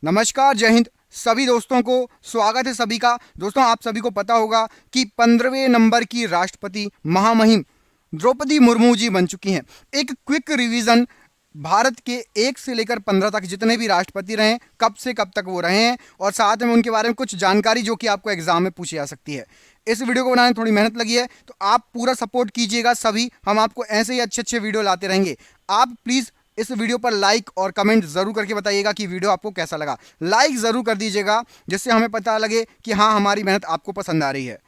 नमस्कार, जय हिंद। सभी दोस्तों को स्वागत है सभी का। दोस्तों, आप सभी को पता होगा कि 15वें नंबर की राष्ट्रपति महामहिम द्रौपदी मुर्मू जी बन चुकी हैं। एक क्विक रिवीजन, भारत के 1 से लेकर 15 तक जितने भी राष्ट्रपति रहे, कब से कब तक वो रहे हैं, और साथ में उनके बारे में कुछ जानकारी जो कि आपको एग्जाम में पूछी जा सकती है। इस वीडियो को बनाने में थोड़ी मेहनत लगी है, तो आप पूरा सपोर्ट कीजिएगा। सभी हम आपको ऐसे ही अच्छे अच्छे वीडियो लाते रहेंगे। आप प्लीज़ इस वीडियो पर लाइक और कमेंट जरूर करके बताइएगा कि वीडियो आपको कैसा लगा। लाइक जरूर कर दीजिएगा, जिससे हमें पता लगे कि हाँ, हमारी मेहनत आपको पसंद आ रही है।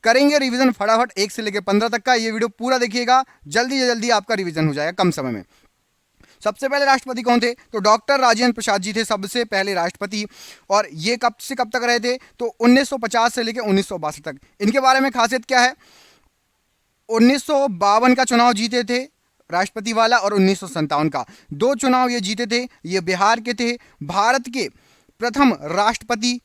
करेंगे रिवीजन फटाफट 1 से लेकर 15 तक का। ये वीडियो पूरा देखिएगा, जल्दी से जल्दी आपका रिवीजन हो जाएगा कम समय में। सबसे पहले राष्ट्रपति कौन थे? तो डॉक्टर राजेंद्र प्रसाद जी थे सबसे पहले राष्ट्रपति। और ये कब से कब तक रहे थे? तो 1950 से लेकर 1962 तक। इनके बारे में खासियत क्या है? 1952 का चुनाव जीते थे राष्ट्रपति वाला, और 1957 का। 2 चुनाव ये जीते थे। ये बिहार के थे। भारत के प्रथम राष्ट्रपति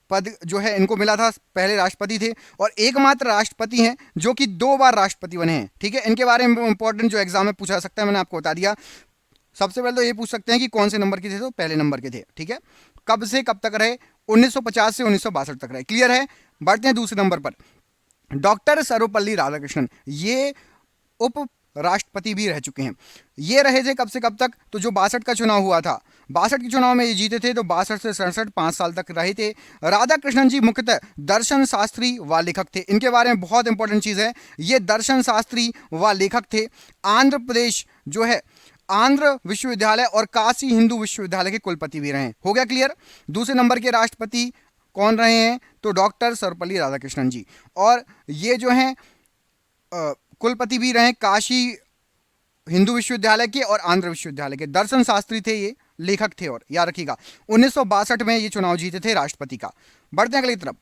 पद जो है इनको मिला था, पहले राष्ट्रपति थे, और एकमात्र राष्ट्रपति हैं जो कि 2 बार राष्ट्रपति बने हैं। ठीक है, इनके बारे में इंपॉर्टेंट जो एग्जाम में पूछा जा सकता है, मैंने आपको बता दिया। सबसे पहले तो ये पूछ सकते हैं कि कौन से नंबर के थे, तो पहले नंबर के थे। ठीक है, कब से कब तक रहे? 1950 से 1962 तक रहे। क्लियर है? बढ़ते हैं दूसरे नंबर पर। डॉक्टर सर्वपल्ली राधाकृष्णन, ये उप राष्ट्रपति भी रह चुके हैं। ये रहे थे कब से कब तक? तो जो 62 का चुनाव हुआ था, 62 के चुनाव में ये जीते थे, तो 62 से 67 5 साल तक रहे थे। राधाकृष्णन जी मुख्यतः दर्शन शास्त्री व लेखक थे। इनके बारे में बहुत इंपॉर्टेंट चीज है, ये दर्शन शास्त्री व लेखक थे। आंध्र प्रदेश जो है, आंध्र विश्वविद्यालय और काशी हिंदू विश्वविद्यालय के कुलपति भी रहे। हो गया क्लियर? दूसरे नंबर के राष्ट्रपति कौन रहे हैं? तो डॉक्टर सर्वपल्ली राधाकृष्णन जी। और ये जो हैं कुलपति भी रहे काशी हिंदू विश्वविद्यालय के और आंध्र विश्वविद्यालय के। दर्शन शास्त्री थे, ये लेखक थे। और याद रखिएगा 1962 में ये चुनाव जीते थे राष्ट्रपति का। बढ़ते हैं अगली तरफ।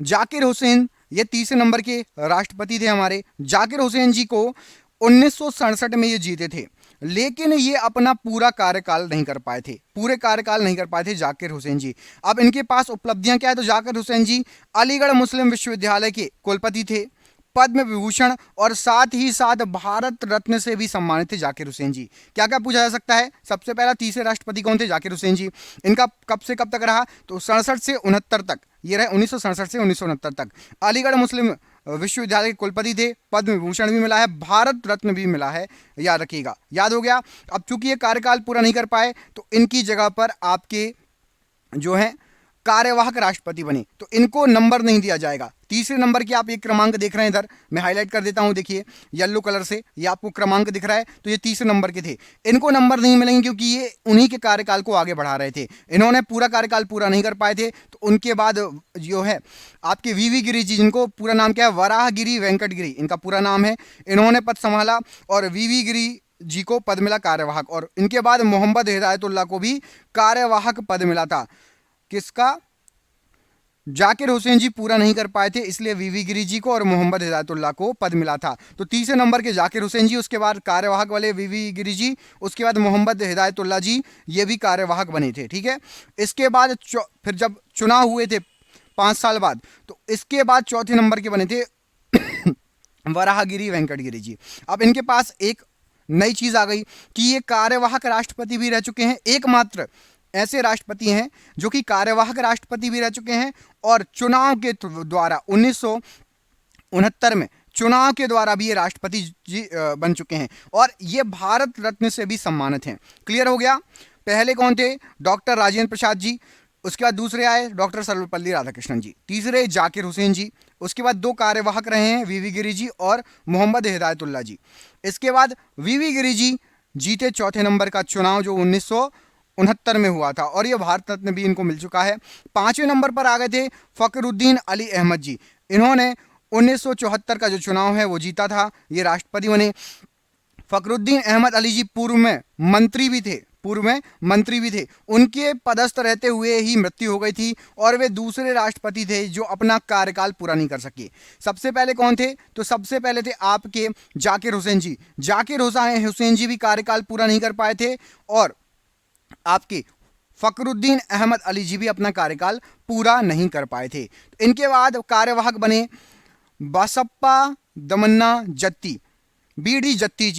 जाकिर हुसैन, ये तीसरे नंबर के राष्ट्रपति थे हमारे। जाकिर हुसैन जी को 1967 में ये जीते थे, लेकिन ये अपना पूरा कार्यकाल नहीं कर पाए थे। पूरे कार्यकाल नहीं कर पाए थे जाकिर हुसैन जी। अब इनके पास उपलब्धियां क्या है? तो जाकिर हुसैन जी अलीगढ़ मुस्लिम विश्वविद्यालय के कुलपति थे, पद्म विभूषण और साथ ही साथ भारत रत्न से भी सम्मानित थे जाकिर हुसैन जी। क्या क्या पूछा जा सकता है? सबसे पहला, तीसरे राष्ट्रपति कौन थे? जाकिर हुसैन जी। इनका कब से कब तक रहा? तो 67 से 69 तक ये रहे, 1967 से 1969 तक। अलीगढ़ मुस्लिम विश्वविद्यालय के कुलपति थे, पद्म विभूषण भी मिला है, भारत रत्न भी मिला है। याद रखिएगा। याद हो गया? अब चूंकि ये कार्यकाल पूरा नहीं कर पाए, तो इनकी जगह पर आपके जो है कार्यवाहक राष्ट्रपति बने, तो इनको नंबर नहीं दिया जाएगा। तीसरे नंबर की आप एक क्रमांक देख रहे हैं, इधर मैं हाईलाइट कर देता हूं, देखिए येलो कलर से ये आपको क्रमांक दिख रहा है, तो ये तीसरे नंबर के थे। इनको नंबर नहीं मिलेंगे क्योंकि ये उन्हीं के कार्यकाल को आगे बढ़ा रहे थे। इन्होंने पूरा कार्यकाल पूरा नहीं कर पाए थे, तो उनके बाद जो है आपके वीवी गिरी जी, जिनको पूरा नाम क्या है? वराहगिरी वेंकट गिरी इनका पूरा नाम है। इन्होंने पद संभाला और वीवी गिरी जी को पद मिला कार्यवाहक। और इनके बाद मोहम्मद हिदायतुल्लाह को भी कार्यवाहक पद मिला था। किसका? जाकिर हुसैन जी पूरा नहीं कर पाए थे, इसलिए वीवी गिरी जी को और मोहम्मद हिदायतुल्लाह को पद मिला था। तो तीसरे नंबर के जाकिर हुसैन जी, उसके बाद कार्यवाहक वाले वीवी गिरी जी, उसके बाद मोहम्मद हिदायतुल्लाह जी, ये भी कार्यवाहक बने थे। ठीक है, इसके बाद फिर जब चुनाव हुए थे 5 साल बाद, तो इसके बाद चौथे नंबर के बने थे वराहगिरी वेंकट गिरी जी। अब इनके पास एक नई चीज आ गई कि ये कार्यवाहक राष्ट्रपति भी रह चुके हैं। एकमात्र ऐसे राष्ट्रपति हैं जो कि कार्यवाहक राष्ट्रपति भी रह चुके हैं, और चुनाव के द्वारा 1969 में चुनाव के द्वारा भी ये राष्ट्रपति जी बन चुके हैं, और ये भारत रत्न से भी सम्मानित हैं। क्लियर हो गया? पहले कौन थे? डॉक्टर राजेंद्र प्रसाद जी। उसके बाद दूसरे आए डॉक्टर सर्वपल्ली राधाकृष्णन जी। तीसरे जाकिर हुसैन जी। उसके बाद 2 कार्यवाहक रहे हैं, वीवी गिरी जी और मोहम्मद हिदायतुल्लाह जी। इसके बाद वीवी गिरी जी जीते चौथे नंबर का चुनाव, जो 1969 में हुआ था, और ये भारत रत्न भी इनको मिल चुका है। 5वें नंबर पर आ गए थे फखरुद्दीन अली अहमद जी। इन्होंने 1974 का जो चुनाव है वो जीता था, ये राष्ट्रपति बने। फखरुद्दीन अहमद अली जी पूर्व में मंत्री भी थे, उनके पदस्थ रहते हुए ही मृत्यु हो गई थी, और वे दूसरे राष्ट्रपति थे जो अपना कार्यकाल पूरा नहीं कर सके। सबसे पहले कौन थे? तो सबसे पहले थे आपके जाकिर हुसैन जी। जाकिर हुसैन जी भी कार्यकाल पूरा नहीं कर पाए थे, और आपके फखरुद्दीन अहमद अली जी भी अपना कार्यकाल पूरा नहीं कर पाए थे। इनके बाद कार्यवाहक बने बसप्पा दमन्ना जत्ती। बी डी जत्ती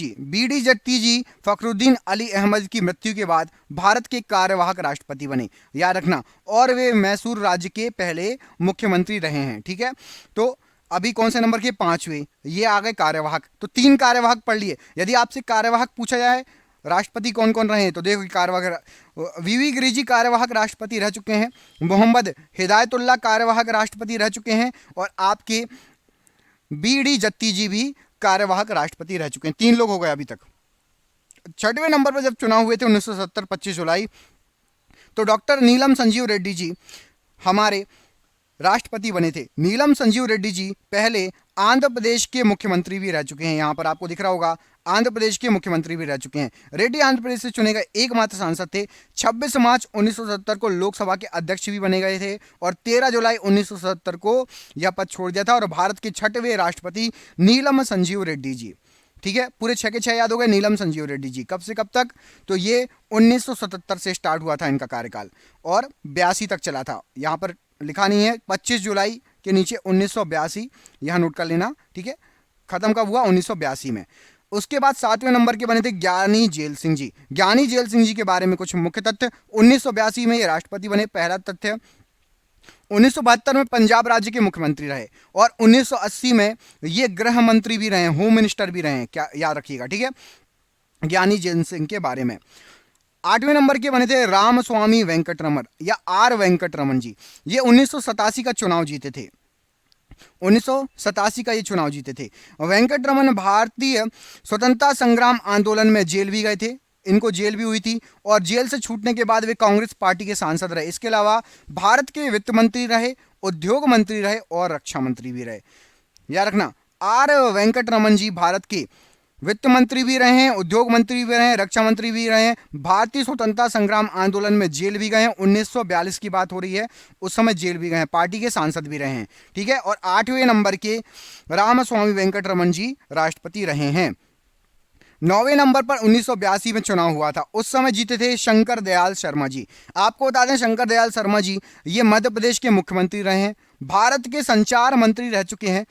जी फखरुद्दीन अली अहमद की मृत्यु के बाद भारत के कार्यवाहक राष्ट्रपति बने, याद रखना। और वे मैसूर राज्य के पहले मुख्यमंत्री रहे हैं। ठीक है, तो अभी कौन से नंबर के? पांचवें। ये आ गए कार्यवाहक। तो 3 कार्यवाहक पढ़ लिए। यदि आपसे कार्यवाहक पूछा जाए राष्ट्रपति कौन कौन रहे हैं, तो देखो कार्यवाहक वीवी गिरि जी कार्यवाहक राष्ट्रपति रह चुके हैं, मोहम्मद हिदायतुल्लाह कार्यवाहक राष्ट्रपति रह चुके हैं, और आपके बी डी जत्ती जी भी कार्यवाहक राष्ट्रपति रह चुके हैं। 3 लोग हो गए अभी तक। 6वें नंबर पर जब चुनाव हुए थे 1970 25 जुलाई, तो डॉक्टर नीलम संजीव रेड्डी जी हमारे राष्ट्रपति बने थे। नीलम संजीव रेड्डी जी पहले आंध्र प्रदेश के मुख्यमंत्री भी रह चुके हैं। यहां पर आपको दिख रहा होगा, आंध्र प्रदेश के मुख्यमंत्री भी रह चुके हैं। रेड्डी आंध्र प्रदेश से चुने गए एकमात्र सांसद थे। 26 मार्च 1970 को लोकसभा के अध्यक्ष भी बने गए थे, और 13 जुलाई 1970 को यह पद छोड़ दिया था। और भारत के 6वें राष्ट्रपति नीलम संजीव रेड्डी जी। ठीक है, पूरे 6 के 6 याद हो गए। नीलम संजीव रेड्डी जी कब से कब तक? तो ये 1977 से स्टार्ट हुआ था इनका कार्यकाल, और 82 तक चला था। यहां पर लिखा नहीं है, 25 जुलाई के नीचे 1982, यहां नोट कर लेना। ठीक है, खत्म कब हुआ? 1982 में। उसके बाद 7वें नंबर के बने थे ज्ञानी जेल सिंह जी। ज्ञानी जेल सिंह जी के बारे में कुछ मुख्य तथ्य। 1982 में ये राष्ट्रपति बने, पहला तथ्य। 1972 में पंजाब राज्य के मुख्यमंत्री रहे, और 1980 में ये गृह मंत्री भी रहे, होम मिनिस्टर भी रहे, क्या याद रखिएगा। ठीक है, ज्ञानी जेल सिंह के बारे में। 8वें नंबर के बने थे रामस्वामी वेंकटरमन या आर वेंकटरमन जी। ये 1987 का चुनाव जीते थे। 1987 का ये चुनाव जीते थे। वेंकटरमन भारतीय स्वतंत्रता संग्राम आंदोलन में जेल भी गए थे, इनको जेल भी हुई थी, और जेल से छूटने के बाद वे कांग्रेस पार्टी के सांसद रहे। इसके अलावा भारत के वित्त मंत्री रहे, उद्योग मंत्री रहे, और रक्षा मंत्री भी रहे। याद रखना, आर वेंकटरमन जी भारत के वित्त मंत्री भी रहे हैं, उद्योग मंत्री भी रहे हैं, रक्षा मंत्री भी रहे हैं, भारतीय स्वतंत्रता संग्राम आंदोलन में जेल भी गए हैं। 1942 की बात हो रही है, उस समय जेल भी गए हैं, पार्टी के सांसद भी रहे हैं। ठीक है, और 8वें नंबर के रामस्वामी वेंकटरमन जी राष्ट्रपति रहे हैं। 9वें नंबर पर 1982 में चुनाव हुआ था, उस समय जीते थे शंकर दयाल शर्मा जी। आपको बता दें, शंकर दयाल शर्मा जी ये मध्य प्रदेश के मुख्यमंत्री रहे हैं, भारत के संचार मंत्री रह चुके हैं।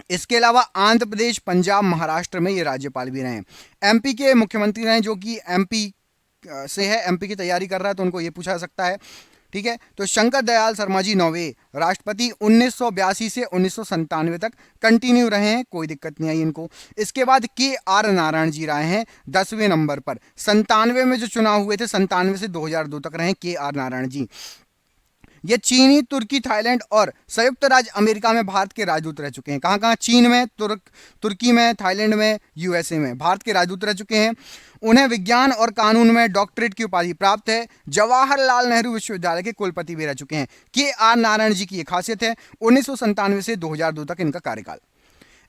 इसके अलावा आंध्र प्रदेश, पंजाब, महाराष्ट्र में ये राज्यपाल भी रहे हैं। एमपी के मुख्यमंत्री रहे, जो कि एमपी से है, एमपी की तैयारी कर रहा है, तो उनको ये पूछा जा सकता है। ठीक है, तो शंकर दयाल शर्मा जी 9वें राष्ट्रपति 1982 से 1997 तक कंटिन्यू रहे हैं, कोई दिक्कत नहीं आई इनको। इसके बाद के आर नारायण जी रहे हैं 10वें नंबर पर। 97 में जो चुनाव हुए थे, 97 से 2002 तक रहे के आर नारायण जी। ये चीनी, तुर्की, थाईलैंड और संयुक्त राज्य अमेरिका में भारत के राजदूत रह चुके हैं। कहाँ कहाँ? चीन में, तुर्की में, थाईलैंड में, यूएसए में भारत के राजदूत रह चुके हैं। उन्हें विज्ञान और कानून में डॉक्टरेट की उपाधि प्राप्त है। जवाहरलाल नेहरू विश्वविद्यालय के कुलपति भी रह चुके हैं। के आर नारायण जी की ये खासियत है। 1997 से 2002 तक इनका कार्यकाल।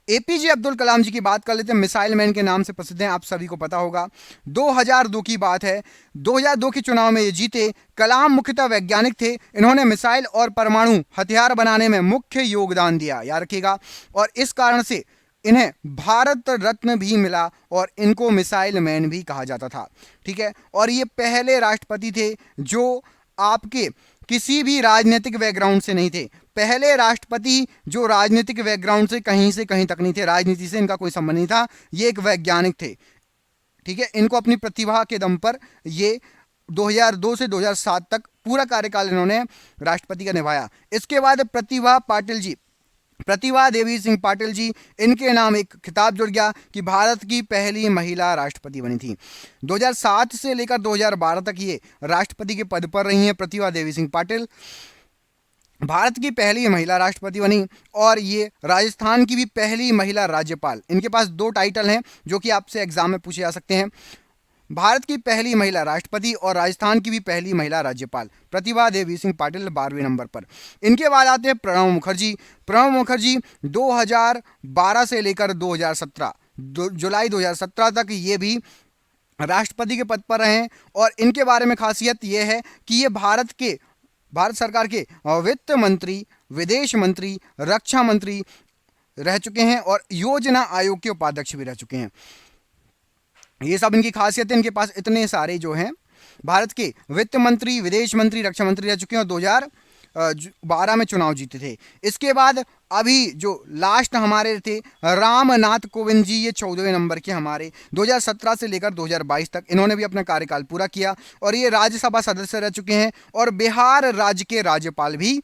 एपीजे अब्दुल कलाम जी की बात कर लेते हैं, मिसाइल मैन के नाम से प्रसिद्ध हैं, आप सभी को पता होगा। 2002 की बात है, 2002 के चुनाव में ये जीते। कलाम मुख्यतः वैज्ञानिक थे, इन्होंने मिसाइल और परमाणु हथियार बनाने में मुख्य योगदान दिया, याद रखिएगा, और इस कारण से इन्हें भारत रत्न भी मिला, और इनको मिसाइल मैन भी कहा जाता था। ठीक है, और ये पहले राष्ट्रपति थे जो आपके किसी भी राजनीतिक बैकग्राउंड से नहीं थे। पहले राष्ट्रपति जो राजनीतिक बैकग्राउंड से कहीं तक नहीं थे, राजनीति से इनका कोई संबंध नहीं था, ये एक वैज्ञानिक थे। ठीक है, इनको अपनी प्रतिभा के दम पर ये 2002 से 2007 तक पूरा कार्यकाल इन्होंने राष्ट्रपति का निभाया। इसके बाद प्रतिभा देवी सिंह पाटिल जी, इनके नाम एक खिताब जुड़ गया कि भारत की पहली महिला राष्ट्रपति बनी थी। 2007 से लेकर 2012 तक ये राष्ट्रपति के पद पर रही हैं। प्रतिभा देवी सिंह पाटिल भारत की पहली महिला राष्ट्रपति बनी, और ये राजस्थान की भी पहली महिला राज्यपाल। इनके पास 2 टाइटल हैं जो कि आपसे एग्जाम में पूछे जा सकते हैं, भारत की पहली महिला राष्ट्रपति और राजस्थान की भी पहली महिला राज्यपाल। प्रतिभा देवी सिंह पाटिल 12वें नंबर पर। इनके बाद आते हैं प्रणब मुखर्जी। प्रणब मुखर्जी 2012 से लेकर 2017 जुलाई 2017 तक ये भी राष्ट्रपति के पद पर रहे हैं, और इनके बारे में खासियत ये है कि ये भारत सरकार के वित्त मंत्री, विदेश मंत्री, रक्षा मंत्री रह चुके हैं, और योजना आयोग के उपाध्यक्ष भी रह चुके हैं। ये सब इनकी खासियत है। इनके पास इतने सारे जो हैं भारत के वित्त मंत्री, विदेश मंत्री, रक्षा मंत्री रह चुके हैं, और 2012 में चुनाव जीते थे। इसके बाद अभी जो लास्ट हमारे थे रामनाथ कोविंद जी, ये 14वें नंबर के हमारे 2017 से लेकर 2022 तक इन्होंने भी अपना कार्यकाल पूरा किया और ये राज्यसभा सदस्य रह चुके हैं और बिहार राज्य के राज्यपाल भी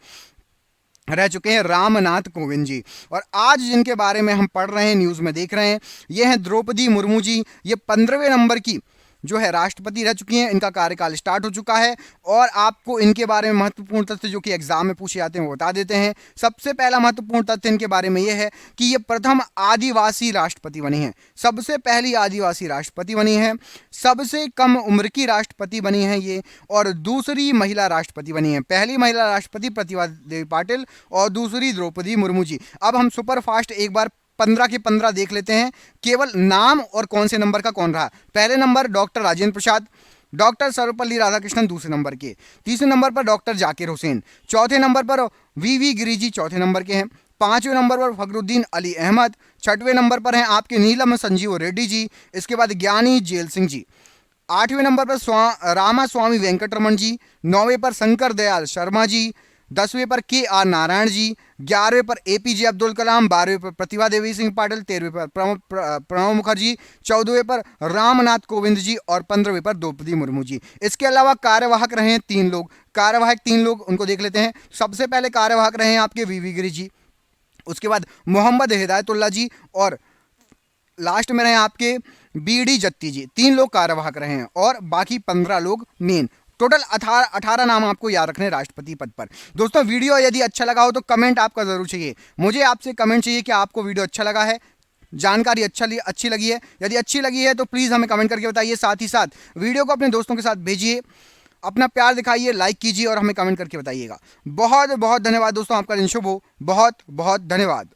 रह चुके हैं रामनाथ कोविंद जी। और आज जिनके बारे में हम पढ़ रहे हैं, न्यूज़ में देख रहे हैं, ये हैं द्रौपदी मुर्मू जी। ये 15वें नंबर की जो है राष्ट्रपति रह चुकी हैं, इनका कार्यकाल स्टार्ट हो चुका है। और आपको इनके बारे में महत्वपूर्ण तथ्य जो कि एग्जाम में पूछे जाते हैं वो बता देते हैं। सबसे पहला महत्वपूर्ण तथ्य इनके बारे में ये है कि ये प्रथम आदिवासी राष्ट्रपति बनी हैं, सबसे पहली आदिवासी राष्ट्रपति बनी हैं, सबसे कम उम्र की राष्ट्रपति बनी हैं ये, और दूसरी महिला राष्ट्रपति बनी हैं। पहली महिला राष्ट्रपति प्रतिभा देवी पाटिल और दूसरी द्रौपदी मुर्मू जी। अब हम सुपर फास्ट एक बार 15 के 15 देख लेते हैं, केवल नाम और कौन से नंबर का कौन रहा। पहले number doctor Rajendra Prasad, doctor Sarvepalli Radhakrishnan दूसरे नंबर के, तीसरे नंबर पर डॉक्टर जाकिर हुसैन, चौथे नंबर पर वी गिरी जी चौथे नंबर के हैं, पांचवें नंबर पर फखरुद्दीन अली अहमद, छठवें नंबर पर हैं आपके नीलम संजीव रेड्डी जी, इसके बाद ज्ञानी जेल सिंह जी, आठवें नंबर पर रामा स्वामी वेंकटरमण जी, नौवें पर शंकर दयाल शर्मा जी, 10वें पर KR नारायण जी, 11वें पर APJ अब्दुल कलाम, 12वें पर प्रतिभा देवी सिंह पाटिल, 13वें पर प्रणब मुखर्जी, 14वें पर रामनाथ कोविंद जी और 15वें पर द्रौपदी मुर्मू जी। इसके अलावा कार्यवाहक रहे हैं 3 लोग, कार्यवाहक 3 लोग उनको देख लेते हैं। सबसे पहले कार्यवाहक रहे हैं आपके वी गिरी जी, उसके बाद मोहम्मद हिदायतुल्ला जी और लास्ट में रहे आपके BD जत्ती जी। 3 लोग कार्यवाहक रहे हैं और बाकी 15 लोग मेन। टोटल 18 नाम आपको याद रखने राष्ट्रपति पद पर। दोस्तों वीडियो यदि अच्छा लगा हो तो कमेंट आपका जरूर चाहिए, मुझे आपसे कमेंट चाहिए कि आपको वीडियो अच्छा लगा है, जानकारी अच्छी लगी है। यदि अच्छी लगी है तो प्लीज़ हमें कमेंट करके बताइए। साथ ही साथ वीडियो को अपने दोस्तों के साथ भेजिए, अपना प्यार दिखाइए, लाइक कीजिए और हमें कमेंट करके बताइएगा। बहुत बहुत धन्यवाद दोस्तों, आपका दिन शुभ हो। बहुत बहुत धन्यवाद।